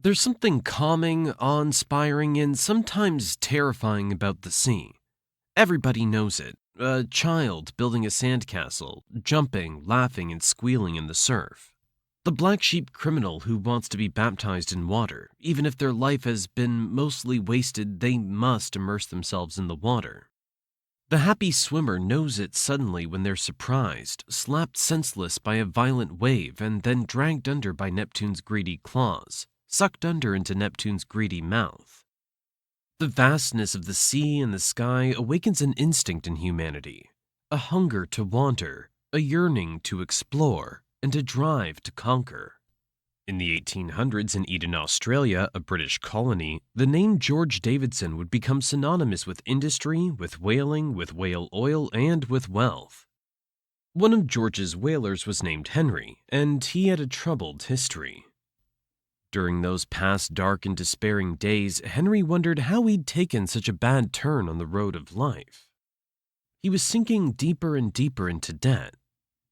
There's something calming, awe-inspiring, and sometimes terrifying about the sea. Everybody knows it. A child building a sandcastle, jumping, laughing, and squealing in the surf. The black sheep criminal who wants to be baptized in water. Even if their life has been mostly wasted, they must immerse themselves in the water. The happy swimmer knows it suddenly when they're surprised, slapped senseless by a violent wave, and then dragged under by Neptune's greedy claws, sucked under into Neptune's greedy mouth. The vastness of the sea and the sky awakens an instinct in humanity, a hunger to wander, a yearning to explore, and a drive to conquer. In the 1800s in Eden, Australia, a British colony, the name George Davidson would become synonymous with industry, with whaling, with whale oil, and with wealth. One of George's whalers was named Henry, and he had a troubled history. During those past dark and despairing days, Henry wondered how he'd taken such a bad turn on the road of life. He was sinking deeper and deeper into debt.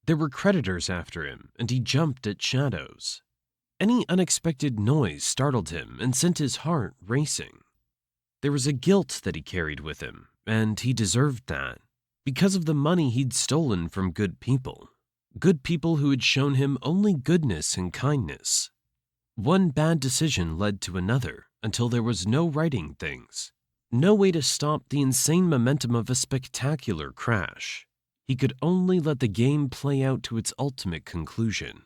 There were creditors after him, and he jumped at shadows. Any unexpected noise startled him and sent his heart racing. There was a guilt that he carried with him, and he deserved that, because of the money he'd stolen from good people who had shown him only goodness and kindness. One bad decision led to another until there was no righting things, no way to stop the insane momentum of a spectacular crash. He could only let the game play out to its ultimate conclusion.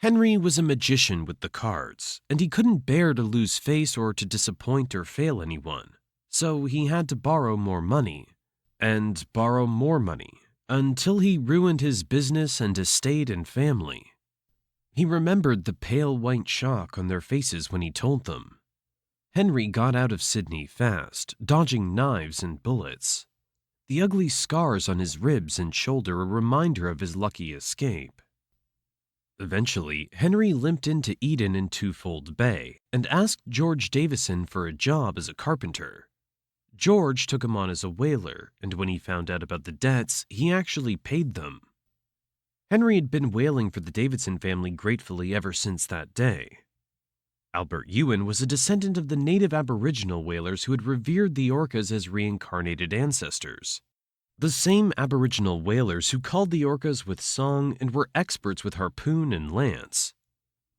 Henry was a magician with the cards, and he couldn't bear to lose face or to disappoint or fail anyone, so he had to borrow more money, and borrow more money, until he ruined his business and estate and family. He remembered the pale white shock on their faces when he told them. Henry got out of Sydney fast, dodging knives and bullets. The ugly scars on his ribs and shoulder a reminder of his lucky escape. Eventually, Henry limped into Eden in Twofold Bay and asked George Davison for a job as a carpenter. George took him on as a whaler, and when he found out about the debts, he actually paid them. Henry had been whaling for the Davidson family gratefully ever since that day. Albert Ewan was a descendant of the native Aboriginal whalers who had revered the orcas as reincarnated ancestors. The same Aboriginal whalers who called the orcas with song and were experts with harpoon and lance.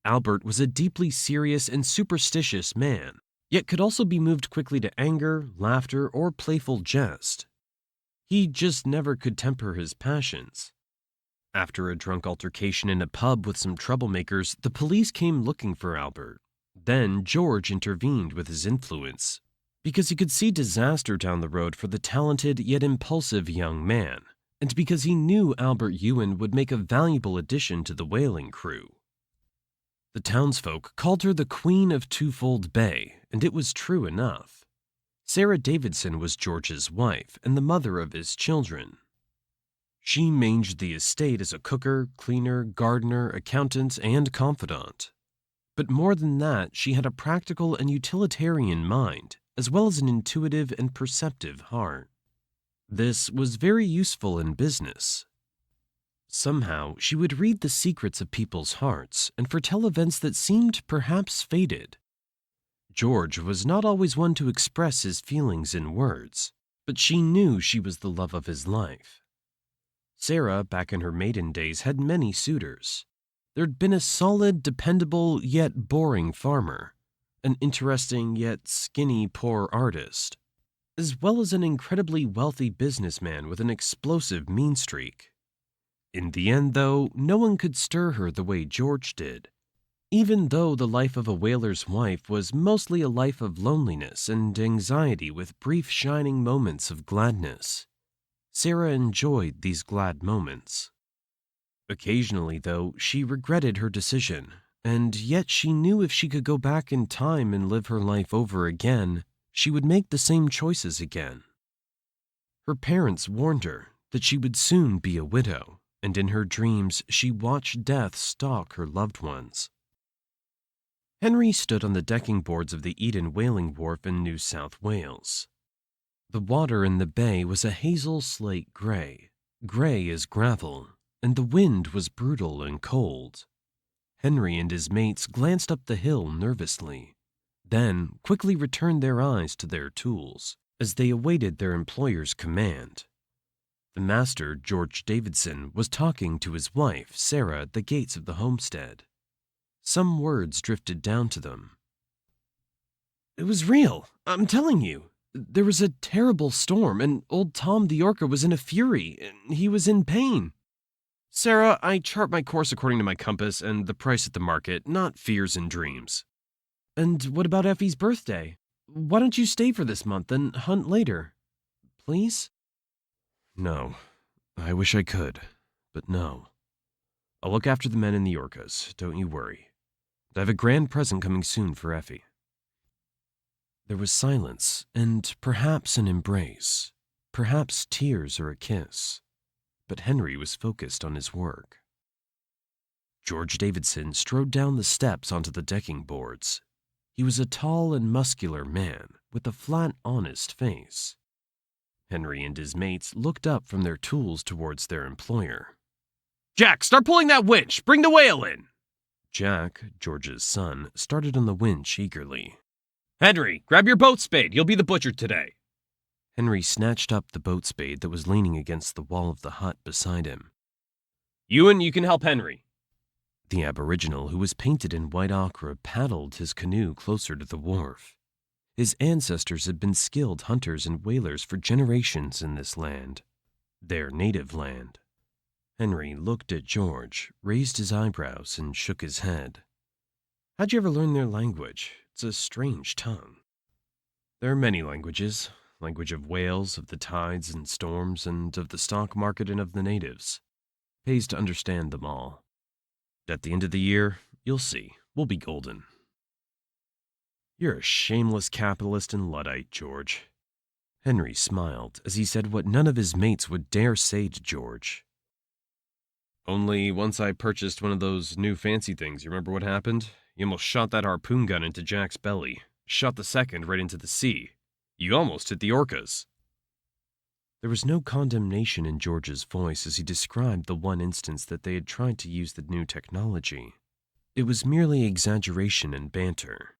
Albert was a deeply serious and superstitious man, yet could also be moved quickly to anger, laughter, or playful jest. He just never could temper his passions. After a drunk altercation in a pub with some troublemakers, the police came looking for Albert. Then George intervened with his influence, because he could see disaster down the road for the talented yet impulsive young man, and because he knew Albert Ewan would make a valuable addition to the whaling crew. The townsfolk called her the Queen of Twofold Bay, and it was true enough. Sarah Davidson was George's wife and the mother of his children. She managed the estate as a cooker, cleaner, gardener, accountant, and confidant. But more than that, she had a practical and utilitarian mind, as well as an intuitive and perceptive heart. This was very useful in business. Somehow, she would read the secrets of people's hearts and foretell events that seemed perhaps fated. George was not always one to express his feelings in words, but she knew she was the love of his life. Sarah, back in her maiden days, had many suitors. There'd been a solid, dependable, yet boring farmer, an interesting yet skinny poor artist, as well as an incredibly wealthy businessman with an explosive mean streak. In the end, though, no one could stir her the way George did. Even though the life of a whaler's wife was mostly a life of loneliness and anxiety with brief shining moments of gladness, Sarah enjoyed these glad moments. Occasionally, though, she regretted her decision, and yet she knew if she could go back in time and live her life over again, she would make the same choices again. Her parents warned her that she would soon be a widow, and in her dreams she watched death stalk her loved ones. Henry stood on the decking boards of the Eden whaling wharf in New South Wales. The water in the bay was a hazel slate gray as gravel, and the wind was brutal and cold. Henry and his mates glanced up the hill nervously, then quickly returned their eyes to their tools as they awaited their employer's command. The master, George Davidson, was talking to his wife, Sarah, at the gates of the homestead. Some words drifted down to them. "It was real, I'm telling you. There was a terrible storm, and old Tom the Orca was in a fury, and he was in pain. Sarah, I chart my course according to my compass and the price at the market, not fears and dreams." "And what about Effie's birthday? Why don't you stay for this month and hunt later? Please?" "No. I wish I could, but no. I'll look after the men in the Orcas, don't you worry. I have a grand present coming soon for Effie." There was silence, and perhaps an embrace, perhaps tears or a kiss, but Henry was focused on his work. George Davidson strode down the steps onto the decking boards. He was a tall and muscular man with a flat, honest face. Henry and his mates looked up from their tools towards their employer. "Jack, start pulling that winch! Bring the whale in!" Jack, George's son, started on the winch eagerly. "Henry, grab your boat spade. You'll be the butcher today." Henry snatched up the boat spade that was leaning against the wall of the hut beside him. "Ewan, you can help Henry." The aboriginal, who was painted in white ochre, paddled his canoe closer to the wharf. His ancestors had been skilled hunters and whalers for generations in this land, their native land. Henry looked at George, raised his eyebrows, and shook his head. "How'd you ever learn their language? It's a strange tongue." "There are many languages. Language of whales, of the tides and storms, and of the stock market and of the natives. Pays to understand them all. At the end of the year, you'll see, we'll be golden." "You're a shameless capitalist and Luddite, George." Henry smiled as he said what none of his mates would dare say to George. "Only once I purchased one of those new fancy things, you remember what happened? You almost shot that harpoon gun into Jack's belly. Shot the second right into the sea. You almost hit the orcas." There was no condemnation in George's voice as he described the one instance that they had tried to use the new technology. It was merely exaggeration and banter.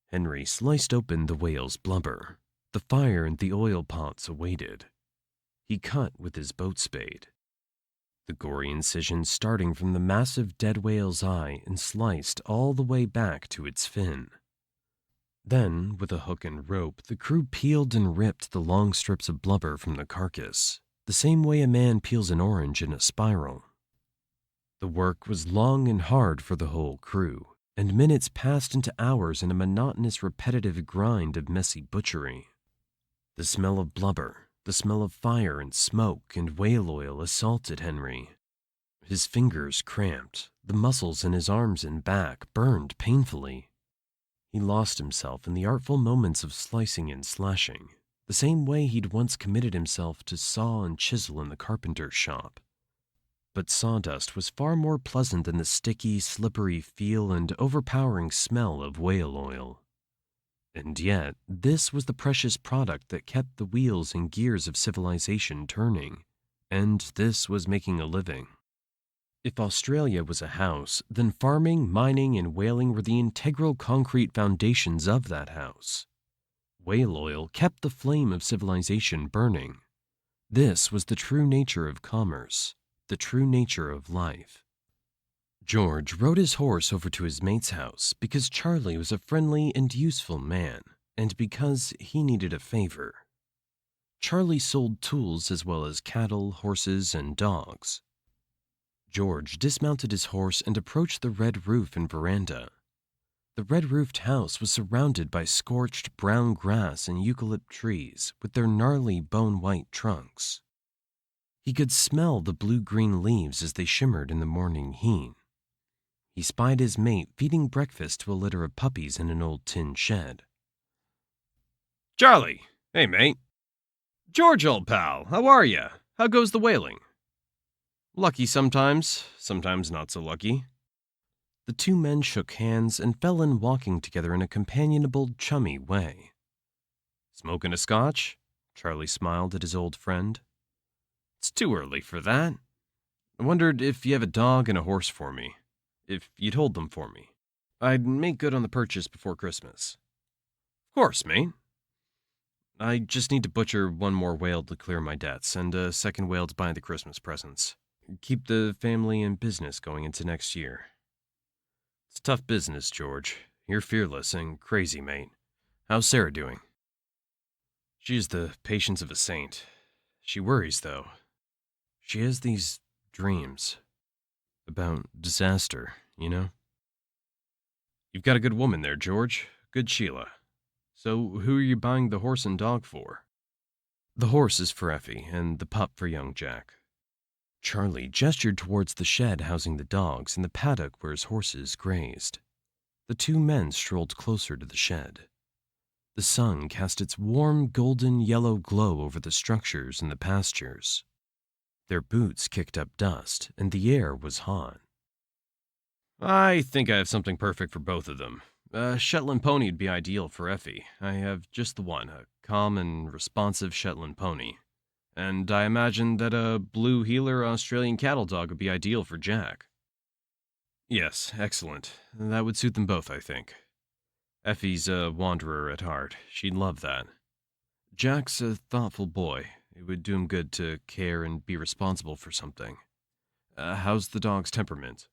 Henry sliced open the whale's blubber. The fire and the oil pots awaited. He cut with his boat spade, the gory incision starting from the massive dead whale's eye and sliced all the way back to its fin. Then, with a hook and rope, the crew peeled and ripped the long strips of blubber from the carcass, the same way a man peels an orange in a spiral. The work was long and hard for the whole crew, and minutes passed into hours in a monotonous, repetitive grind of messy butchery. The smell of blubber, the smell of fire and smoke and whale oil assaulted Henry. His fingers cramped, the muscles in his arms and back burned painfully. He lost himself in the artful moments of slicing and slashing, the same way he'd once committed himself to saw and chisel in the carpenter's shop. But sawdust was far more pleasant than the sticky, slippery feel and overpowering smell of whale oil. And yet, this was the precious product that kept the wheels and gears of civilization turning, and this was making a living. If Australia was a house, then farming, mining, and whaling were the integral concrete foundations of that house. Whale oil kept the flame of civilization burning. This was the true nature of commerce, the true nature of life. George rode his horse over to his mate's house because Charlie was a friendly and useful man, and because he needed a favor. Charlie sold tools as well as cattle, horses, and dogs. George dismounted his horse and approached the red roof and veranda. The red-roofed house was surrounded by scorched brown grass and eucalypt trees with their gnarly bone-white trunks. He could smell the blue-green leaves as they shimmered in the morning heat. He spied his mate feeding breakfast to a litter of puppies in an old tin shed. "Charlie! Hey, mate!" "George, old pal, how are ya? How goes the whaling?" "Lucky sometimes, sometimes not so lucky." The two men shook hands and fell in walking together in a companionable, chummy way. "Smoking a scotch?" Charlie smiled at his old friend. "It's too early for that. I wondered if you have a dog and a horse for me. if you'd hold them for me. I'd make good on the purchase before Christmas. Of course, mate. I just need to butcher one more whale to clear my debts, and a second whale to buy the Christmas presents. Keep the family and business going into next year. It's tough business, George. You're fearless and crazy, mate. How's Sarah doing? She's the patience of a saint. She worries, though. She has these dreams about disaster, you know? You've got a good woman there, George. Good Sheila. So who are you buying the horse and dog for? The horse is for Effie, and the pup for young Jack. Charlie gestured towards the shed housing the dogs and the paddock where his horses grazed. The two men strolled closer to the shed. The sun cast its warm golden yellow glow over the structures and the pastures. Their boots kicked up dust, and the air was hot. I think I have something perfect for both of them. A Shetland pony would be ideal for Effie. I have just the one, a calm and responsive Shetland pony. And I imagine that a blue heeler Australian cattle dog would be ideal for Jack. Yes, excellent. That would suit them both, I think. Effie's a wanderer at heart. She'd love that. Jack's a thoughtful boy. It would do him good to care and be responsible for something. How's the dog's temperament?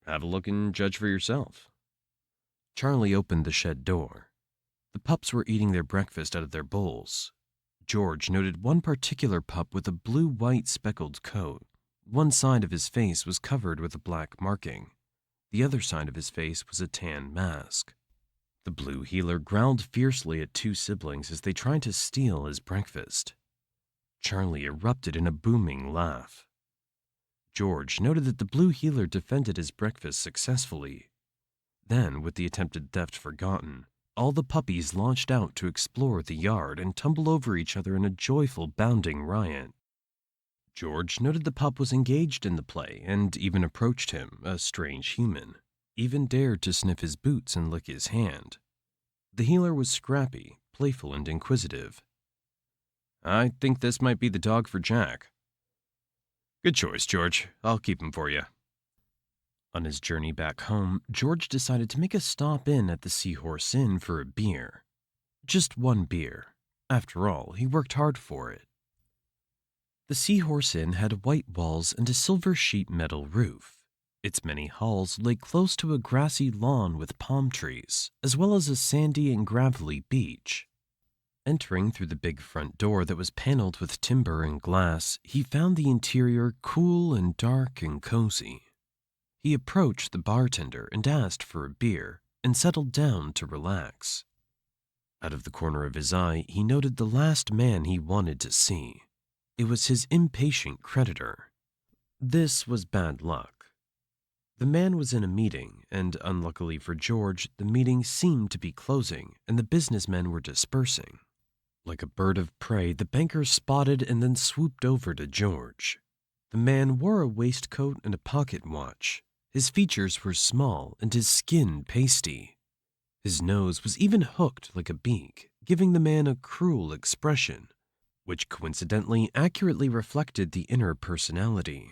Have a look and judge for yourself. Charlie opened the shed door. The pups were eating their breakfast out of their bowls. George noted one particular pup with a blue-white speckled coat. One side of his face was covered with a black marking. The other side of his face was a tan mask. The blue heeler growled fiercely at two siblings as they tried to steal his breakfast. Charlie erupted in a booming laugh. George noted that the blue heeler defended his breakfast successfully. Then, with the attempted theft forgotten, all the puppies launched out to explore the yard and tumble over each other in a joyful, bounding riot. George noted the pup was engaged in the play and even approached him, a strange human, even dared to sniff his boots and lick his hand. The heeler was scrappy, playful, and inquisitive. I think this might be the dog for Jack. Good choice, George. I'll keep him for you. On his journey back home, George decided to make a stop in at the Seahorse Inn for a beer. Just one beer. After all, he worked hard for it. The Seahorse Inn had white walls and a silver sheet metal roof. Its many halls lay close to a grassy lawn with palm trees, as well as a sandy and gravelly beach. Entering through the big front door that was paneled with timber and glass, he found the interior cool and dark and cozy. He approached the bartender and asked for a beer, and settled down to relax. Out of the corner of his eye, he noted the last man he wanted to see. It was his impatient creditor. This was bad luck. The man was in a meeting, and unluckily for George, the meeting seemed to be closing, and the businessmen were dispersing. Like a bird of prey, the banker spotted and then swooped over to George. The man wore a waistcoat and a pocket watch. His features were small and his skin pasty. His nose was even hooked like a beak, giving the man a cruel expression, which coincidentally accurately reflected the inner personality.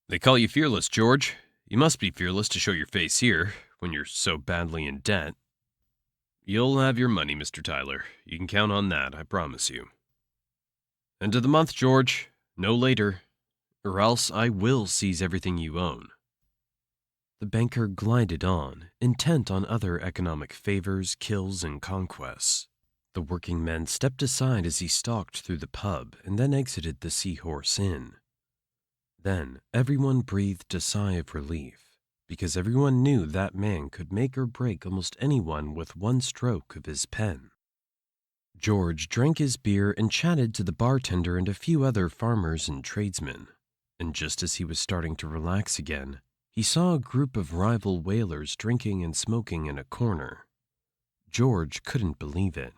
They call you fearless, George. You must be fearless to show your face here, when you're so badly in debt. You'll have your money, Mr. Tyler. You can count on that, I promise you. End of the month, George. No later. Or else I will seize everything you own. The banker glided on, intent on other economic favors, kills, and conquests. The working men stepped aside as he stalked through the pub and then exited the Seahorse Inn. Then everyone breathed a sigh of relief, because everyone knew that man could make or break almost anyone with one stroke of his pen. George drank his beer and chatted to the bartender and a few other farmers and tradesmen, and just as he was starting to relax again, he saw a group of rival whalers drinking and smoking in a corner. George couldn't believe it.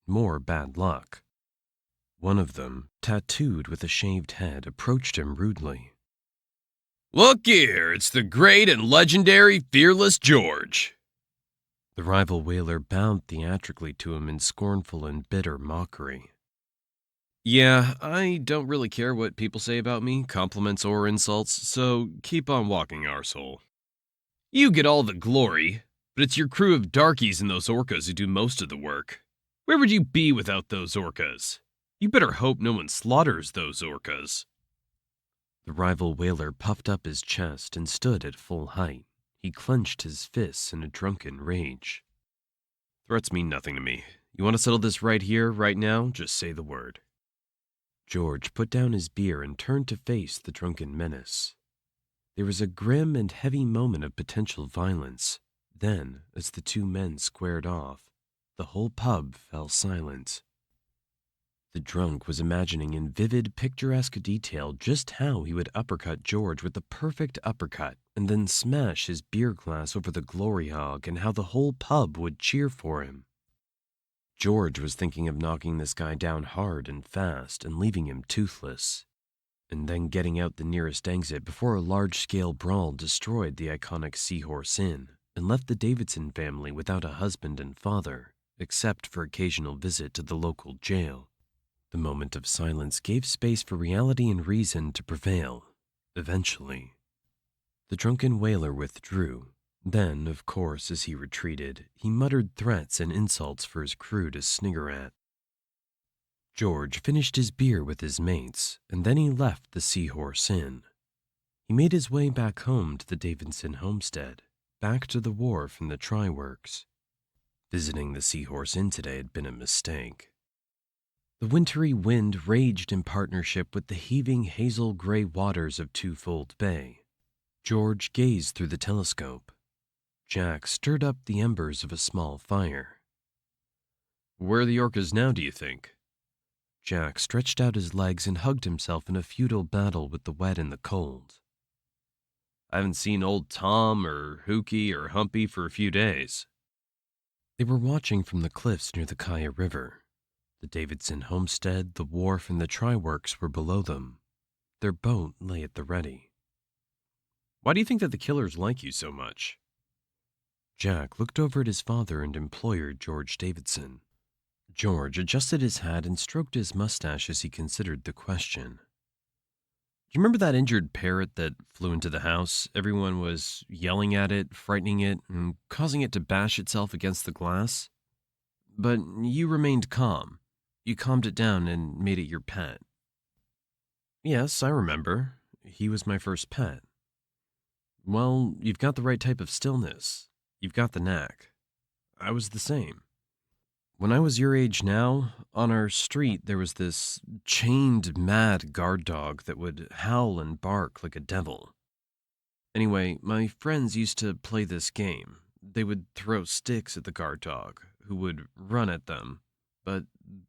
More bad luck. One of them, tattooed with a shaved head, approached him rudely. Look here, it's the great and legendary Fearless George. The rival whaler bowed theatrically to him in scornful and bitter mockery. Yeah, I don't really care what people say about me, compliments or insults, so keep on walking, arsehole. You get all the glory, but it's your crew of darkies and those orcas who do most of the work. Where would you be without those orcas? You better hope no one slaughters those orcas. The rival whaler puffed up his chest and stood at full height. He clenched his fists in a drunken rage. Threats mean nothing to me. You want to settle this right here, right now? Just say the word. George put down his beer and turned to face the drunken menace. There was a grim and heavy moment of potential violence. Then, as the two men squared off, the whole pub fell silent. The drunk was imagining in vivid, picturesque detail just how he would uppercut George with the perfect uppercut and then smash his beer glass over the glory hog and how the whole pub would cheer for him. George was thinking of knocking this guy down hard and fast and leaving him toothless, and then getting out the nearest exit before a large-scale brawl destroyed the iconic Seahorse Inn and left the Davidson family without a husband and father, except for occasional visit to the local jail. The moment of silence gave space for reality and reason to prevail. Eventually, the drunken whaler withdrew. Then, of course, as he retreated, he muttered threats and insults for his crew to snigger at. George finished his beer with his mates, and then he left the Seahorse Inn. He made his way back home to the Davidson homestead, back to the wharf and the try-works. Visiting the Seahorse Inn today had been a mistake. The wintry wind raged in partnership with the heaving hazel-gray waters of Twofold Bay. George gazed through the telescope. Jack stirred up the embers of a small fire. Where are the orcas now, do you think? Jack stretched out his legs and hugged himself in a futile battle with the wet and the cold. I haven't seen old Tom or Hookie or Humpy for a few days. They were watching from the cliffs near the Kaya River. The Davidson homestead, the wharf, and the try-works were below them. Their boat lay at the ready. Why do you think that the killers like you so much? Jack looked over at his father and employer, George Davidson. George adjusted his hat and stroked his mustache as he considered the question. Do you remember that injured parrot that flew into the house? Everyone was yelling at it, frightening it, and causing it to bash itself against the glass. But you remained calm. You calmed it down and made it your pet. Yes, I remember. He was my first pet. Well, you've got the right type of stillness. You've got the knack. I was the same. When I was your age now, on our street there was this chained mad guard dog that would howl and bark like a devil. Anyway, my friends used to play this game. They would throw sticks at the guard dog, who would run at them, but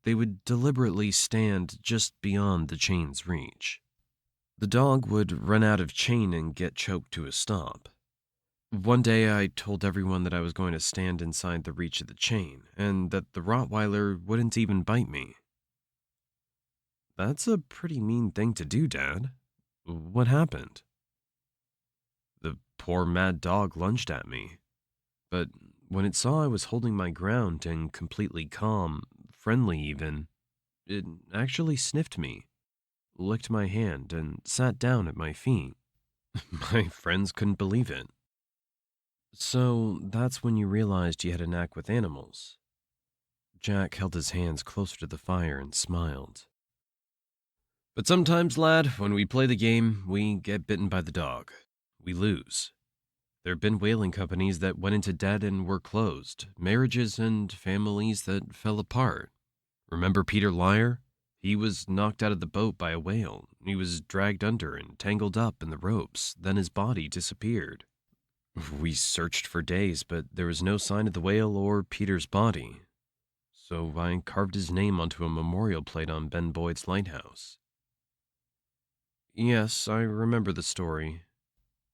they would deliberately stand just beyond the chain's reach. The dog would run out of chain and get choked to a stop. One day I told everyone that I was going to stand inside the reach of the chain, and that the Rottweiler wouldn't even bite me. That's a pretty mean thing to do, Dad. What happened? The poor mad dog lunged at me, but when it saw I was holding my ground and completely calm, friendly even, it actually sniffed me, licked my hand, and sat down at my feet. My friends couldn't believe it. So that's when you realized you had a knack with animals. Jack held his hands closer to the fire and smiled. But sometimes, lad, when we play the game, we get bitten by the dog. We lose. There have been whaling companies that went into debt and were closed, marriages and families that fell apart. Remember Peter Lyer? He was knocked out of the boat by a whale. He was dragged under and tangled up in the ropes. Then his body disappeared. We searched for days, but there was no sign of the whale or Peter's body. So I carved his name onto a memorial plate on Ben Boyd's lighthouse. Yes, I remember the story.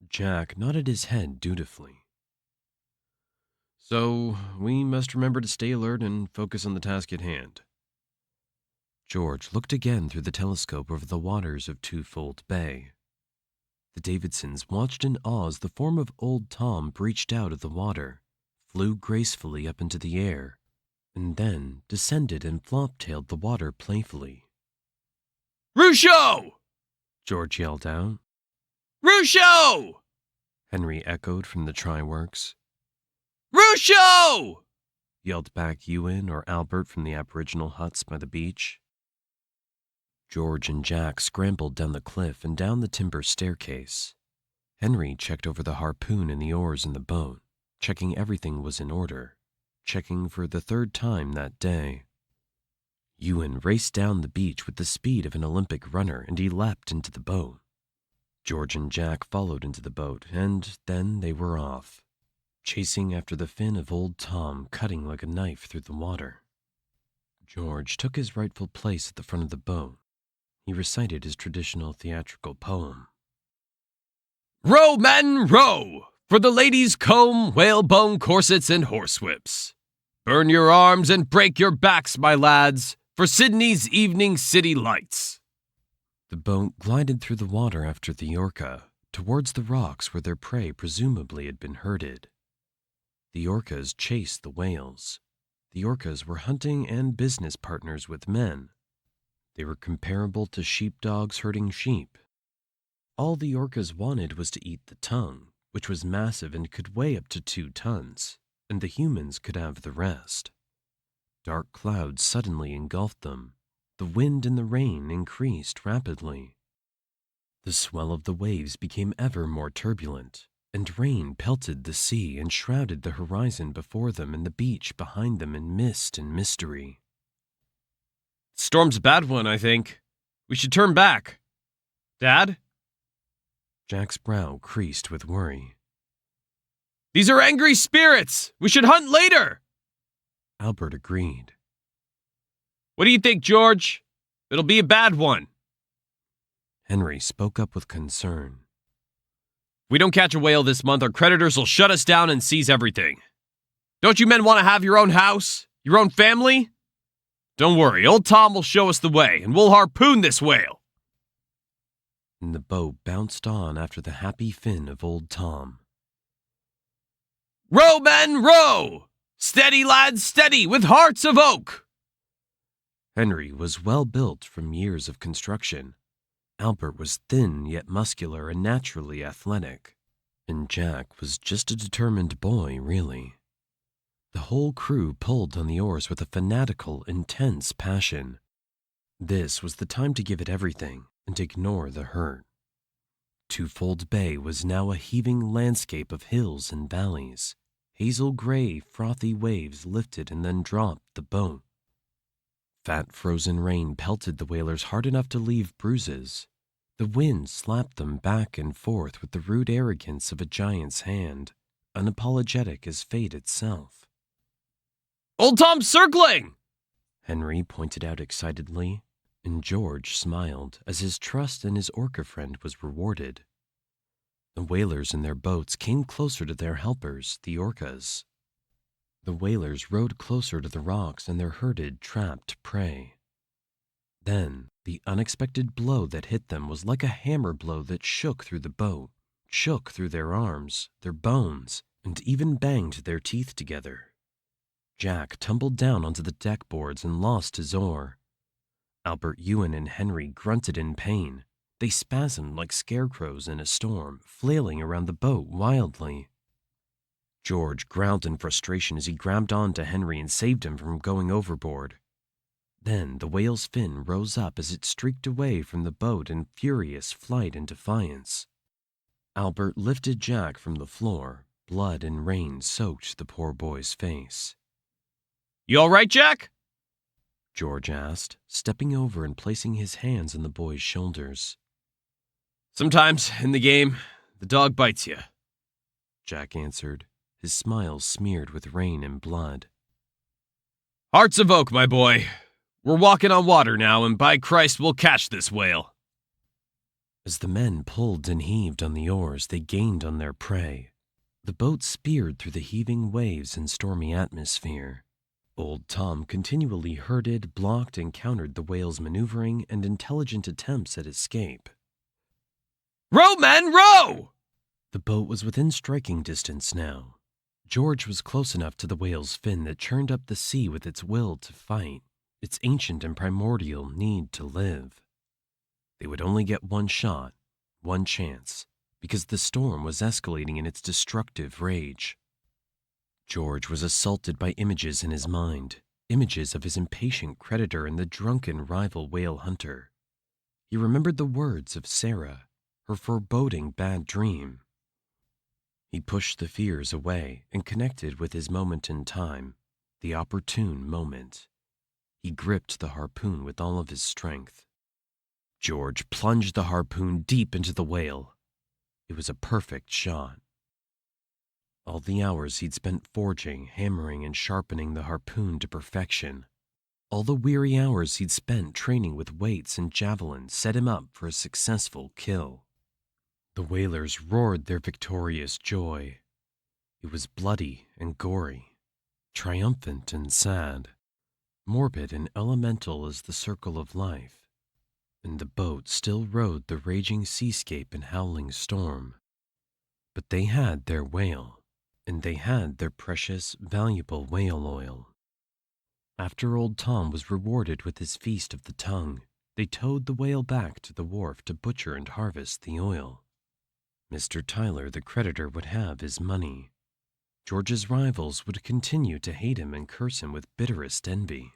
Jack nodded his head dutifully. So we must remember to stay alert and focus on the task at hand. George looked again through the telescope over the waters of Twofold Bay. The Davidsons watched in awe as the form of old Tom breached out of the water, flew gracefully up into the air, and then descended and flop-tailed the water playfully. Rousseau! George yelled out. Rousseau! Henry echoed from the try-works. Rousseau! Yelled back Ewan or Albert from the Aboriginal huts by the beach. George and Jack scrambled down the cliff and down the timber staircase. Henry checked over the harpoon and the oars in the boat, checking everything was in order, checking for the third time that day. Ewan raced down the beach with the speed of an Olympic runner, and he leapt into the boat. George and Jack followed into the boat, and then they were off, chasing after the fin of old Tom cutting like a knife through the water. George took his rightful place at the front of the boat. He recited his traditional theatrical poem. Row, men, row! For the ladies' comb, whalebone corsets, and horsewhips. Burn your arms and break your backs, my lads, for Sydney's evening city lights. The boat glided through the water after the orca, towards the rocks where their prey presumably had been herded. The orcas chased the whales. The orcas were hunting and business partners with men. They were comparable to sheepdogs herding sheep. All the orcas wanted was to eat the tongue, which was massive and could weigh up to 2 tons, and the humans could have the rest. Dark clouds suddenly engulfed them. The wind and the rain increased rapidly. The swell of the waves became ever more turbulent, and rain pelted the sea and shrouded the horizon before them and the beach behind them in mist and mystery. Storm's a bad one, I think. We should turn back. Dad? Jack's brow creased with worry. These are angry spirits! We should hunt later! Albert agreed. What do you think, George? It'll be a bad one. Henry spoke up with concern. If we don't catch a whale this month, our creditors will shut us down and seize everything. Don't you men want to have your own house? Your own family? Don't worry, old Tom will show us the way, and we'll harpoon this whale. And the boat bounced on after the happy fin of old Tom. Row, men, row! Steady, lads, steady, with hearts of oak! Henry was well built from years of construction. Albert was thin yet muscular and naturally athletic. And Jack was just a determined boy, really. The whole crew pulled on the oars with a fanatical, intense passion. This was the time to give it everything and ignore the hurt. Twofold Bay was now a heaving landscape of hills and valleys. Hazel-gray, frothy waves lifted and then dropped the boat. Fat frozen rain pelted the whalers hard enough to leave bruises. The wind slapped them back and forth with the rude arrogance of a giant's hand, unapologetic as fate itself. Old Tom's circling! Henry pointed out excitedly, and George smiled as his trust in his orca friend was rewarded. The whalers in their boats came closer to their helpers, the orcas. The whalers rowed closer to the rocks and their herded, trapped prey. Then, the unexpected blow that hit them was like a hammer blow that shook through the boat, shook through their arms, their bones, and even banged their teeth together. Jack tumbled down onto the deck boards and lost his oar. Albert, Ewan, and Henry grunted in pain. They spasmed like scarecrows in a storm, flailing around the boat wildly. George growled in frustration as he grabbed on to Henry and saved him from going overboard. Then the whale's fin rose up as it streaked away from the boat in furious flight and defiance. Albert lifted Jack from the floor. Blood and rain soaked the poor boy's face. You all right, Jack? George asked, stepping over and placing his hands on the boy's shoulders. Sometimes, in the game, the dog bites you, Jack answered, his smile smeared with rain and blood. Hearts of oak, my boy. We're walking on water now, and by Christ, we'll catch this whale. As the men pulled and heaved on the oars, they gained on their prey. The boat speared through the heaving waves and stormy atmosphere. Old Tom continually herded, blocked, and countered the whale's maneuvering and intelligent attempts at escape. Row, men, row! The boat was within striking distance now. George was close enough to the whale's fin that churned up the sea with its will to fight, its ancient and primordial need to live. They would only get one shot, one chance, because the storm was escalating in its destructive rage. George was assaulted by images in his mind, images of his impatient creditor and the drunken rival whale hunter. He remembered the words of Sarah, her foreboding bad dream. He pushed the fears away and connected with his moment in time, the opportune moment. He gripped the harpoon with all of his strength. George plunged the harpoon deep into the whale. It was a perfect shot. All the hours he'd spent forging, hammering, and sharpening the harpoon to perfection, all the weary hours he'd spent training with weights and javelins set him up for a successful kill. The whalers roared their victorious joy. It was bloody and gory, triumphant and sad, morbid and elemental as the circle of life. And the boat still rode the raging seascape and howling storm. But they had their whale, and they had their precious, valuable whale oil. After old Tom was rewarded with his feast of the tongue, they towed the whale back to the wharf to butcher and harvest the oil. Mr. Tyler, the creditor, would have his money. George's rivals would continue to hate him and curse him with bitterest envy.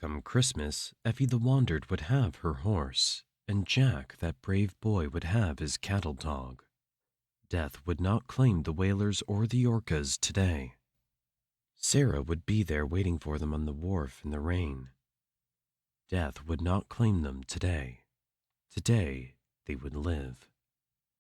Come Christmas, Effie the Wandered would have her horse, and Jack, that brave boy, would have his cattle dog. Death would not claim the whalers or the orcas today. Sarah would be there waiting for them on the wharf in the rain. Death would not claim them today. Today they would live.